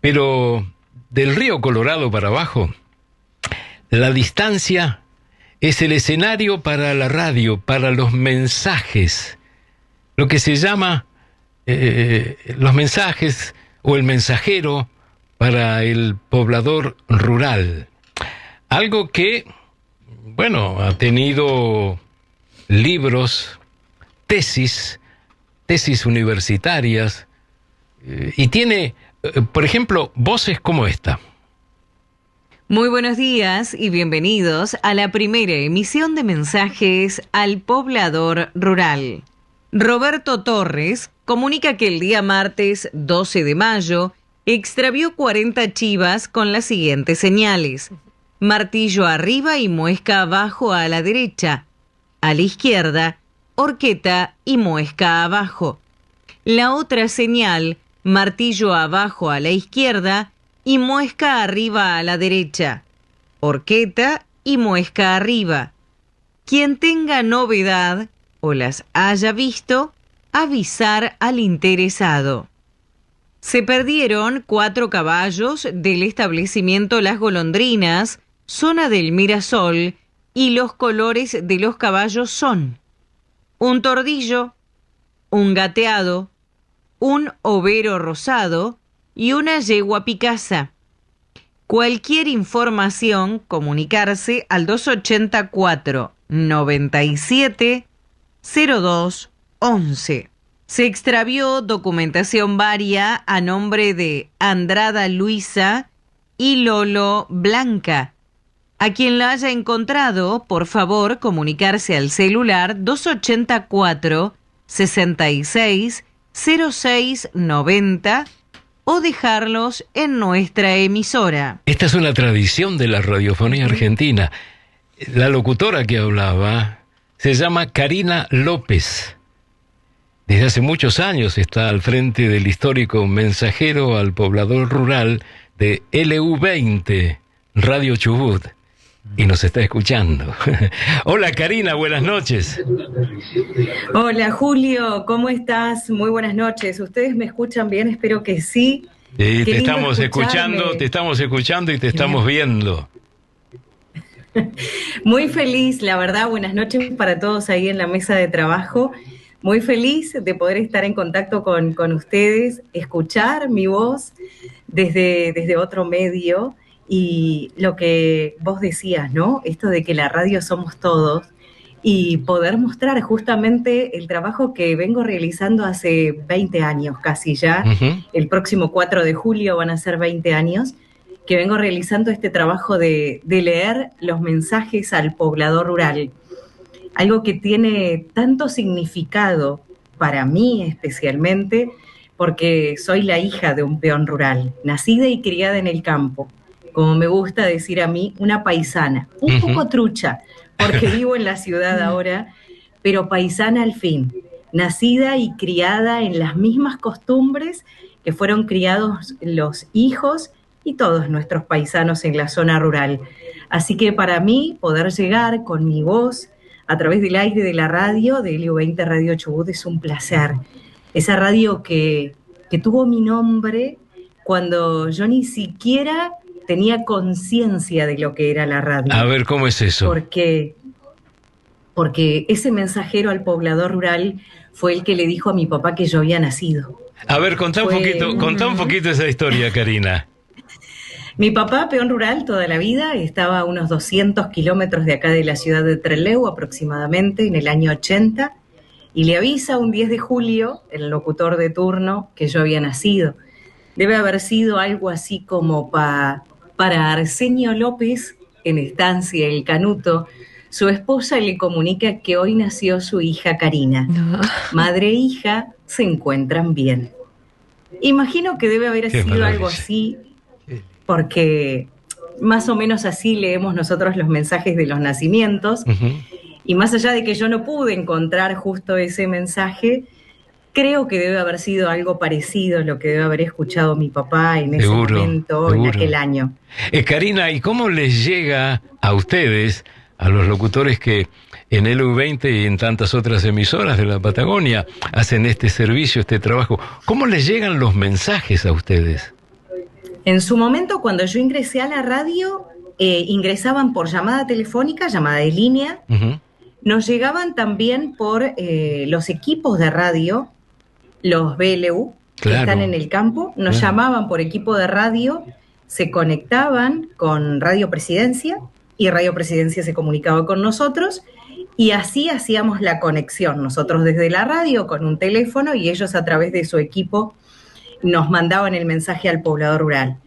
Pero del río Colorado para abajo, la distancia es el escenario para la radio, para los mensajes, lo que se llama los mensajes o el mensajero para el poblador rural. Algo que, bueno, ha tenido libros, tesis universitarias, y tiene, por ejemplo, voces como esta. Muy buenos días y bienvenidos a la primera emisión de mensajes al poblador rural. Roberto Torres comunica que el día martes 12 de mayo extravió 40 chivas con las siguientes señales: martillo arriba y muesca abajo a la derecha, a la izquierda, horqueta y muesca abajo. La otra señal, martillo abajo a la izquierda y muesca arriba a la derecha, horqueta y muesca arriba. Quien tenga novedad o las haya visto, avisar al interesado. Se perdieron 4 caballos del establecimiento Las Golondrinas, zona del Mirasol, y los colores de los caballos son: un tordillo, un gateado, un overo rosado y una yegua picasa. Cualquier información, comunicarse al 284 97 02 11. Se extravió documentación varia a nombre de Andrada Luisa y Lolo Blanca. A quien la haya encontrado, por favor, comunicarse al celular 284 66 06 90 o dejarlos en nuestra emisora. Esta es una tradición de la radiofonía argentina. La locutora que hablaba se llama Karina López. Desde hace muchos años está al frente del histórico mensajero al poblador rural de LU20, Radio Chubut, y nos está escuchando. Hola Karina, buenas noches. Hola Julio, ¿cómo estás? Muy buenas noches. ¿Ustedes me escuchan bien? Espero que sí. Sí, te estamos escuchando y te estamos viendo. Muy feliz, la verdad, buenas noches para todos ahí en la mesa de trabajo. Muy feliz de poder estar en contacto con ustedes, escuchar mi voz desde otro medio y lo que vos decías, ¿no? Esto de que la radio somos todos y poder mostrar justamente el trabajo que vengo realizando hace 20 años casi ya. Uh-huh. El próximo 4 de julio van a ser 20 años que vengo realizando este trabajo de leer los mensajes al poblador rural. Algo que tiene tanto significado para mí especialmente, porque soy la hija de un peón rural, nacida y criada en el campo. Como me gusta decir a mí, una paisana, un poco trucha, porque vivo en la ciudad ahora, pero paisana al fin, nacida y criada en las mismas costumbres que fueron criados los hijos y todos nuestros paisanos en la zona rural. Así que para mí, poder llegar con mi voz a través del aire de la radio, de LU20 Radio Chubut, es un placer. Esa radio que tuvo mi nombre cuando yo ni siquiera tenía conciencia de lo que era la radio. A ver, ¿cómo es eso? Porque ese mensajero al poblador rural fue el que le dijo a mi papá que yo había nacido. A ver, contá un poquito esa historia, Karina. Mi papá, peón rural toda la vida, estaba a unos 200 kilómetros de acá de la ciudad de Trelew aproximadamente, en el año 80, y le avisa un 10 de julio, el locutor de turno, que yo había nacido. Debe haber sido algo así como para Arsenio López, en Estancia El Canuto. Su esposa le comunica que hoy nació su hija Karina. No. Madre e hija se encuentran bien. Imagino que debe haber sido algo así, porque más o menos así leemos nosotros los mensajes de los nacimientos. Uh-huh. Y más allá de que yo no pude encontrar justo ese mensaje, creo que debe haber sido algo parecido a lo que debe haber escuchado mi papá en ese momento, en aquel año. Karina, ¿y cómo les llega a ustedes, a los locutores que en LU20 y en tantas otras emisoras de la Patagonia hacen este servicio, este trabajo, cómo les llegan los mensajes a ustedes? En su momento, cuando yo ingresé a la radio, ingresaban por llamada telefónica, llamada de línea. Ujú. Nos llegaban también por los equipos de radio, los BLU, que Claro. están en el campo. Nos Claro. llamaban por equipo de radio, se conectaban con Radio Presidencia y Radio Presidencia se comunicaba con nosotros y así hacíamos la conexión. Nosotros desde la radio con un teléfono y ellos a través de su equipo nos mandaban el mensaje al poblador rural.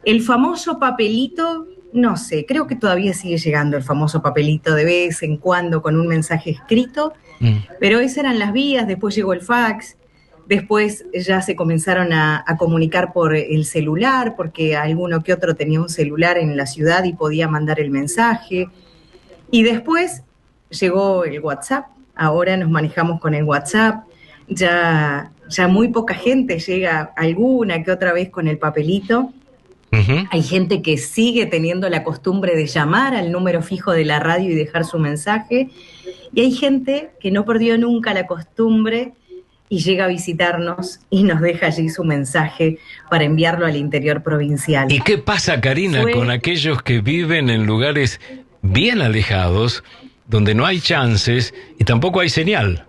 El famoso papelito, no sé, creo que todavía sigue llegando el famoso papelito de vez en cuando con un mensaje escrito, pero esas eran las vías. Después llegó el fax, después ya se comenzaron a comunicar por el celular, porque alguno que otro tenía un celular en la ciudad y podía mandar el mensaje. Y después llegó el WhatsApp, ahora nos manejamos con el WhatsApp, ya muy poca gente llega, alguna que otra vez con el papelito. Ujú. Hay gente que sigue teniendo la costumbre de llamar al número fijo de la radio y dejar su mensaje, y hay gente que no perdió nunca la costumbre y llega a visitarnos y nos deja allí su mensaje para enviarlo al interior provincial. ¿Y qué pasa, Karina, con aquellos que viven en lugares bien alejados, donde no hay chances y tampoco hay señal?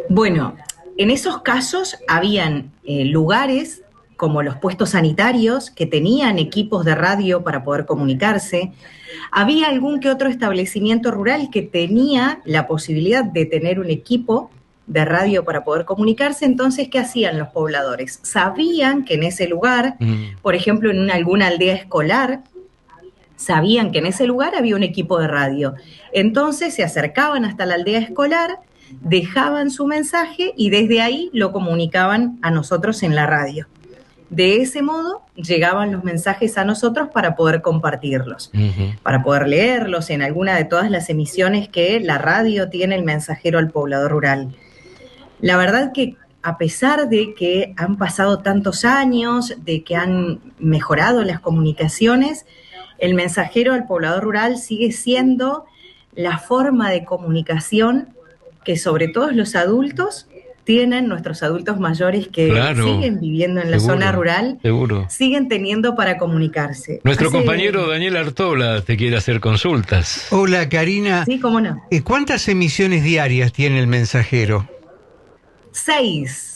Bueno, en esos casos habían lugares como los puestos sanitarios que tenían equipos de radio para poder comunicarse. Había algún que otro establecimiento rural que tenía la posibilidad de tener un equipo de radio para poder comunicarse. Entonces, ¿qué hacían los pobladores? Sabían que en ese lugar, por ejemplo, en alguna aldea escolar, sabían que en ese lugar había un equipo de radio. Entonces se acercaban hasta la aldea escolar, dejaban su mensaje y desde ahí lo comunicaban a nosotros en la radio. De ese modo llegaban los mensajes a nosotros para poder compartirlos, para poder leerlos en alguna de todas las emisiones que la radio tiene el mensajero al poblador rural. La verdad que a pesar de que han pasado tantos años, de que han mejorado las comunicaciones, el mensajero al poblador rural sigue siendo la forma de comunicación que sobre todo los adultos tienen, nuestros adultos mayores que siguen viviendo en la zona rural, siguen teniendo para comunicarse. Nuestro compañero Daniel Artola te quiere hacer consultas. Hola, Karina. Sí, cómo no. ¿Cuántas emisiones diarias tiene el mensajero? 6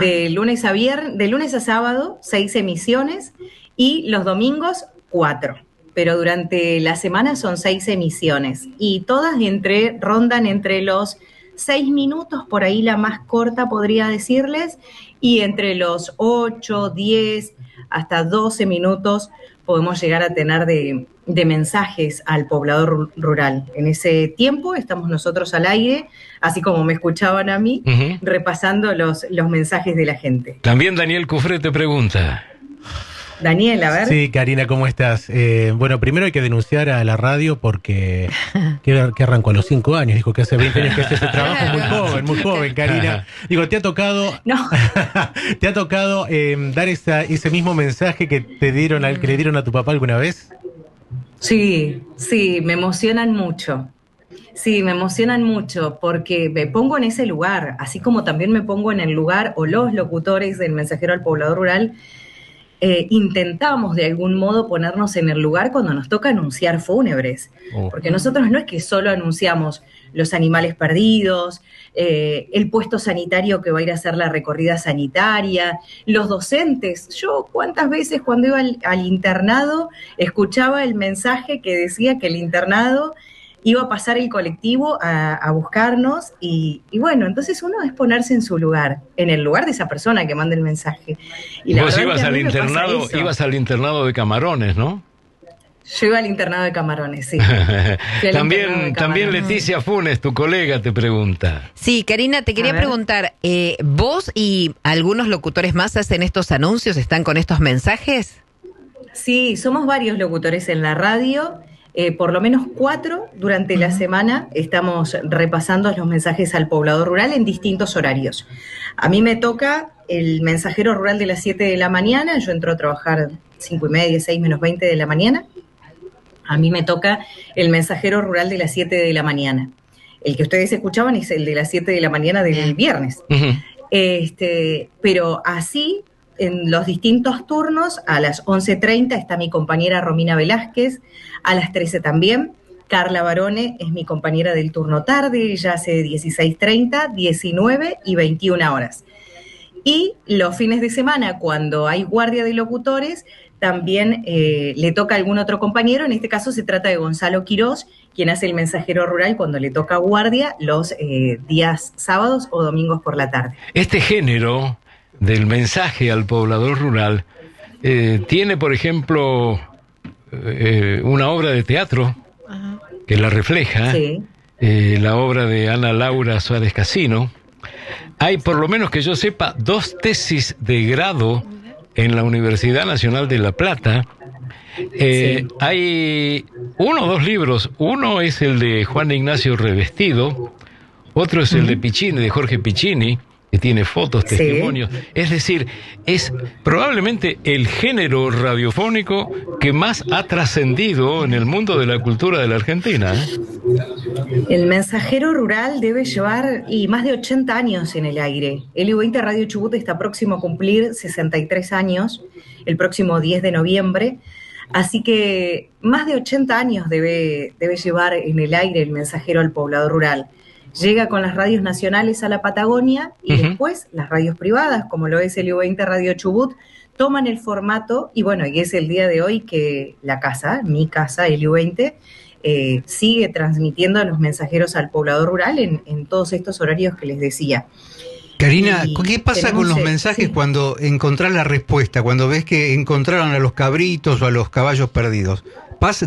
de lunes a sábado, 6 emisiones, y los domingos 4. Pero durante la semana son 6 emisiones y todas rondan entre los 6 minutos, por ahí la más corta podría decirles, y entre los 8, 10, hasta 12 minutos podemos llegar a tener de mensajes al poblador rural. En ese tiempo estamos nosotros al aire, así como me escuchaban a mí, repasando los mensajes de la gente. También Daniel Cufré te pregunta. Daniel, a ver. Sí, Karina, ¿cómo estás? Bueno, primero hay que denunciar a la radio porque que arrancó a los 5 años. Dijo que hace 20 años que hace ese trabajo. Muy joven, Karina. Digo, ¿te ha tocado dar ese mismo mensaje que le dieron a tu papá alguna vez? Sí, me emocionan mucho. Sí, me emocionan mucho porque me pongo en ese lugar, así como también me pongo en el lugar, o los locutores del mensajero al poblador rural, intentamos de algún modo ponernos en el lugar cuando nos toca anunciar fúnebres, porque nosotros no es que solo anunciamos los animales perdidos, el puesto sanitario que va a ir a hacer la recorrida sanitaria, los docentes. Yo cuántas veces cuando iba al internado escuchaba el mensaje que decía que el internado iba a pasar el colectivo a buscarnos y bueno, entonces uno es ponerse en su lugar, en el lugar de esa persona que manda el mensaje. Y vos ibas al internado de Camarones, ¿no? Yo iba al internado de Camarones, sí. También Leticia Funes, tu colega, te pregunta. Sí, Karina, te quería preguntar, ¿vos y algunos locutores más hacen estos anuncios, están con estos mensajes? Sí, somos varios locutores en la radio. Por lo menos 4 durante la semana estamos repasando los mensajes al poblador rural en distintos horarios. A mí me toca el mensajero rural de las 7 de la mañana, yo entro a trabajar 5:30, 6 menos 20 de la mañana. A mí me toca el mensajero rural de las 7 de la mañana. El que ustedes escuchaban es el de las 7 de la mañana del viernes. Pero así en los distintos turnos. A las 11:30 está mi compañera Romina Velázquez, a las 13 también. Carla Barone es mi compañera del turno tarde, ella hace 16:30, 19 y 21 horas. Y los fines de semana, cuando hay guardia de locutores, también le toca a algún otro compañero. En este caso se trata de Gonzalo Quirós, quien hace el mensajero rural cuando le toca guardia los días sábados o domingos por la tarde. Este género del mensaje al poblador rural tiene, por ejemplo, una obra de teatro que la refleja, Sí. La obra de Ana Laura Suárez Casino. Hay, por lo menos que yo sepa, 2 tesis de grado en la Universidad Nacional de La Plata. Sí. Hay 1 o 2 libros. Uno es el de Juan Ignacio Revestido, otro es el de Piccini, de Jorge Piccini, que tiene fotos, Sí. testimonios. Es decir, es probablemente el género radiofónico que más ha trascendido en el mundo de la cultura de la Argentina, ¿eh? El mensajero rural debe llevar más de 80 años en el aire. LU20 Radio Chubut está próximo a cumplir 63 años, el próximo 10 de noviembre. Así que más de 80 años debe llevar en el aire el mensajero al poblador rural. Llega con las radios nacionales a la Patagonia y después las radios privadas, como lo es LU20 Radio Chubut, toman el formato y bueno, y es el día de hoy que la casa, mi casa, LU20, sigue transmitiendo a los mensajeros al poblador rural en todos estos horarios que les decía. Karina, Y ¿qué pasa tenemos, con los mensajes sí. cuando encontrás la respuesta, cuando ves que encontraron a los cabritos o a los caballos perdidos?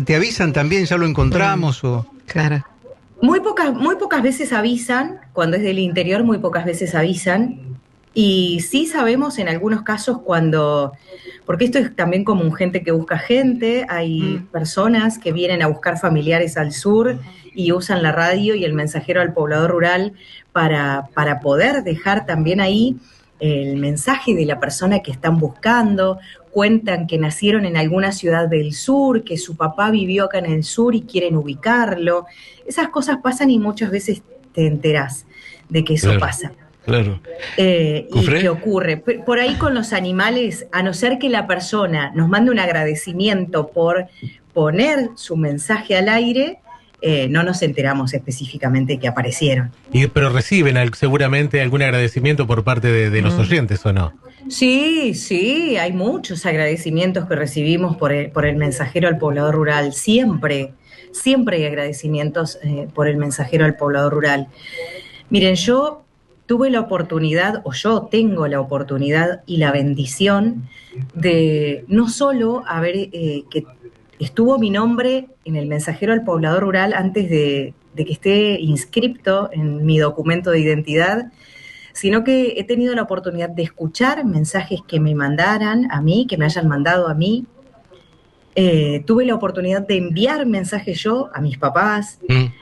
¿Te avisan también, ya lo encontramos? O... Claro. Muy pocas veces avisan, cuando es del interior muy pocas veces avisan, y sí sabemos en algunos casos cuando, porque esto es también como un gente que busca gente, hay personas que vienen a buscar familiares al sur y usan la radio y el mensajero al poblador rural para poder dejar también ahí el mensaje de la persona que están buscando. Cuentan que nacieron en alguna ciudad del sur, que su papá vivió acá en el sur y quieren ubicarlo. Esas cosas pasan y muchas veces te enterás de que eso pasa. Claro. Y que ocurre. Por ahí con los animales, a no ser que la persona nos mande un agradecimiento por poner su mensaje al aire, no nos enteramos específicamente que aparecieron. Pero reciben seguramente algún agradecimiento por parte de los oyentes, ¿o no? Sí, hay muchos agradecimientos que recibimos por el mensajero al poblador rural. Siempre hay agradecimientos por el mensajero al poblador rural. Miren, yo tuve la oportunidad, o yo tengo la oportunidad y la bendición de no solo haber que estuvo mi nombre en el mensajero al poblador rural antes de que esté inscripto en mi documento de identidad, sino que he tenido la oportunidad de escuchar mensajes que me mandaran a mí, que me hayan mandado a mí. Tuve la oportunidad de enviar mensajes yo a mis papás,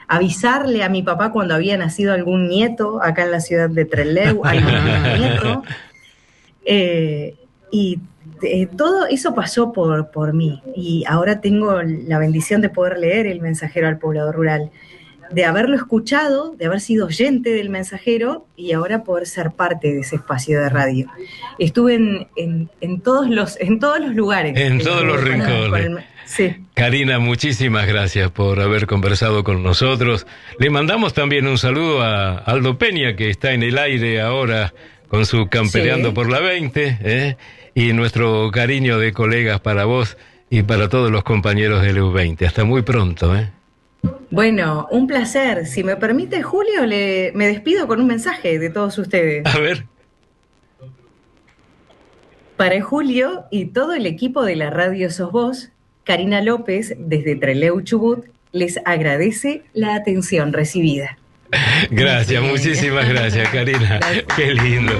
avisarle a mi papá cuando había nacido algún nieto acá en la ciudad de Trelew, algún nieto. Todo eso pasó por mí y ahora tengo la bendición de poder leer el mensajero al poblador rural, de haberlo escuchado, de haber sido oyente del mensajero y ahora poder ser parte de ese espacio de radio. Estuve en todos los lugares. En todos los rincones. Sí. Karina, muchísimas gracias por haber conversado con nosotros. Le mandamos también un saludo a Aldo Peña, que está en el aire ahora con su Campereando por la 20, y nuestro cariño de colegas para vos y para todos los compañeros del LU20. Hasta muy pronto, Bueno, un placer. Si me permite, Julio, me despido con un mensaje de todos ustedes. A ver. Para Julio y todo el equipo de la Radio Sos Vos, Karina López, desde Trelew, Chubut, les agradece la atención recibida. Gracias, muchísimas gracias, Karina. Qué lindo.